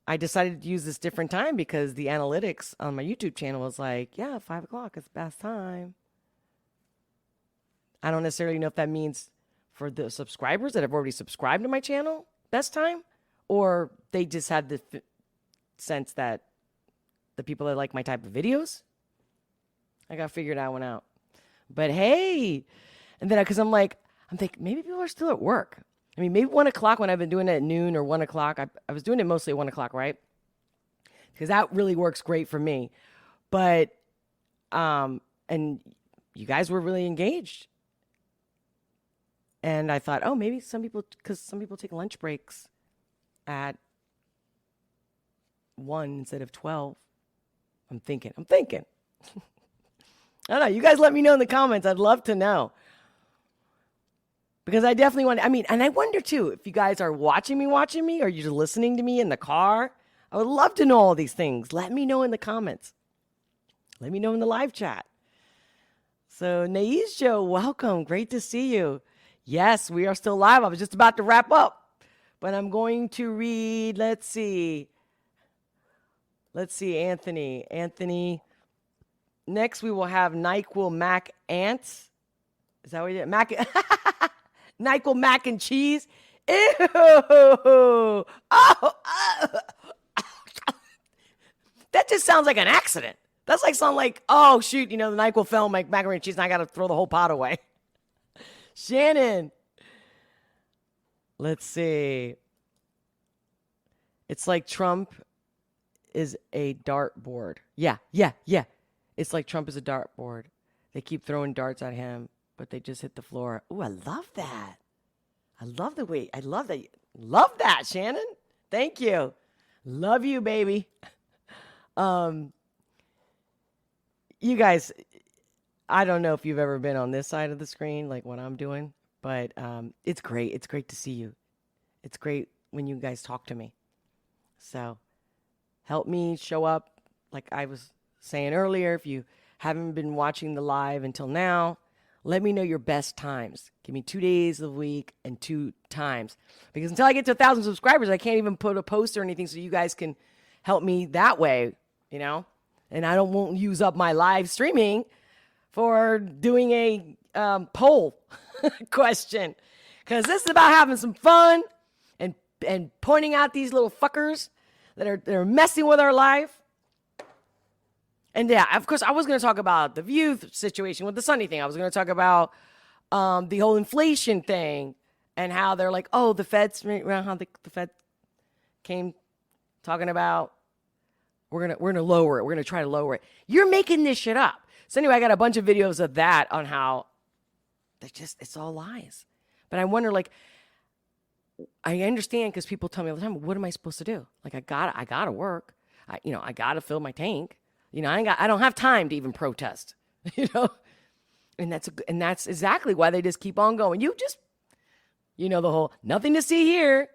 I decided to use this different time because the analytics on my YouTube channel was like, yeah, 5 o'clock is the best time. I don't necessarily know if that means for the subscribers that have already subscribed to my channel, best time, or they just had the sense that the people that like my type of videos, I got to figure that one out. But hey, and then because I'm thinking maybe people are still at work. I mean, maybe 1 o'clock when I've been doing it at noon or 1 o'clock. I was doing it mostly at 1 o'clock, right? Because that really works great for me. But, and you guys were really engaged. And I thought, oh, maybe because some people take lunch breaks at 1 instead of 12. I'm thinking. I don't know. You guys let me know in the comments. I'd love to know. Because I definitely want, and I wonder too, if you guys are watching me, or you're just listening to me in the car. I would love to know all these things. Let me know in the comments. Let me know in the live chat. So, Naisjo, welcome. Great to see you. Yes, we are still live. I was just about to wrap up, but I'm going to read, let's see, Anthony. Next, we will have NiQuil Mac Ants. Is that what you did? NiQuil Mac and Cheese. Ew. Oh. That just sounds like an accident. That's like something like, oh, shoot, the NiQuil fell in my macaroni and cheese, and I got to throw the whole pot away. Shannon. Let's see. It's like Trump is a dartboard. Yeah. It's like Trump is a dartboard. They keep throwing darts at him, but they just hit the floor. Ooh, I love that. I love that. Love that, Shannon. Thank you. Love you, baby. You guys, I don't know if you've ever been on this side of the screen, like what I'm doing, but it's great. It's great to see you. It's great when you guys talk to me. So help me show up. Like I was saying earlier, if you haven't been watching the live until now, let me know your best times. Give me 2 days of the week and 2 times. Because until I get to 1,000 subscribers, I can't even put a post or anything so you guys can help me that way, And I won't use up my live streaming for doing a poll question. Because this is about having some fun and pointing out these little fuckers that are messing with our life. And yeah, of course, I was going to talk about the View situation with the Sunny thing. I was going to talk about the whole inflation thing and how they're like, oh, the Fed came talking about we're gonna lower it. We're gonna try to lower it. You're making this shit up. So anyway, I got a bunch of videos of that on how it's all lies. But I wonder, like, I understand because people tell me all the time, what am I supposed to do? Like, I gotta work. I gotta fill my tank. I don't have time to even protest. And that's exactly why they just keep on going. The whole nothing to see here.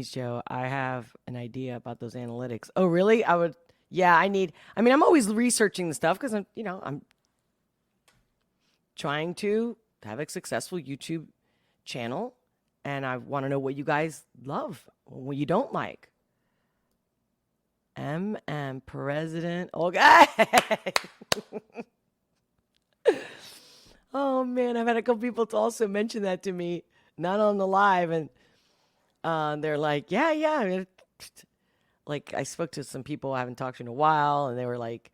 Joe, I have an idea about those analytics. Oh, really? I'm always researching the stuff because I'm trying to have a successful YouTube channel and I want to know what you guys love, what you don't like. President Olga. Oh, man, I've had a couple people to also mention that to me, not on the live, and they're like, yeah. Like, I spoke to some people I haven't talked to in a while, and they were like,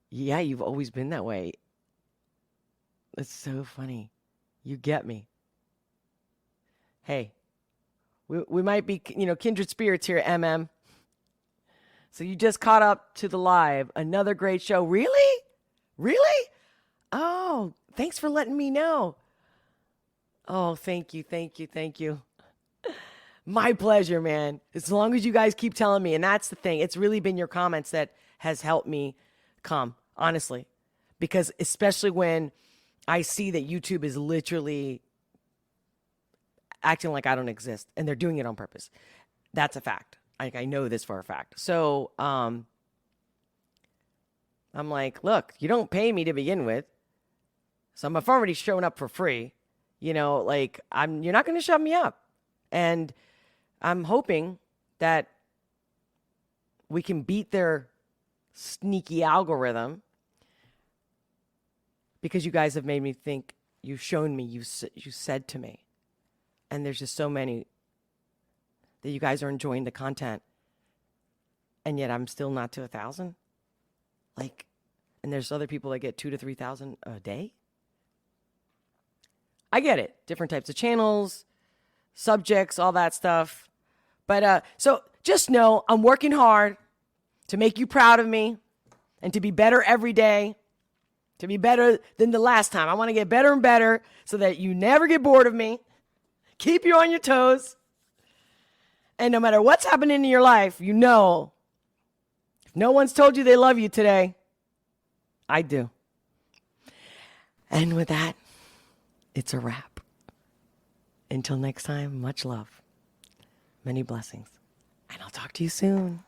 yeah, you've always been that way. It's so funny. You get me. Hey, we might be, kindred spirits here, MM. So you just caught up to the live. Another great show. Really? Really? Oh, thanks for letting me know. Oh, thank you. My pleasure, man. As long as you guys keep telling me. And that's the thing. It's really been your comments that has helped me come, honestly. Because especially when I see that YouTube is literally acting like I don't exist. And they're doing it on purpose. That's a fact. I know this for a fact. So I'm like, look, you don't pay me to begin with. So I'm already showing up for free. You're not going to shut me up. And I'm hoping that we can beat their sneaky algorithm because you guys have made me think, you've shown me, you said to me. And there's just so many that you guys are enjoying the content. And yet I'm still not to 1,000. And there's other people that get 2,000 to 3,000 a day. I get it. Different types of channels, subjects, all that stuff. But so just know I'm working hard to make you proud of me and to be better every day, to be better than the last time. I want to get better and better so that you never get bored of me, keep you on your toes. And no matter what's happening in your life, if no one's told you they love you today, I do. And with that, it's a wrap. Until next time, much love, many blessings, and I'll talk to you soon.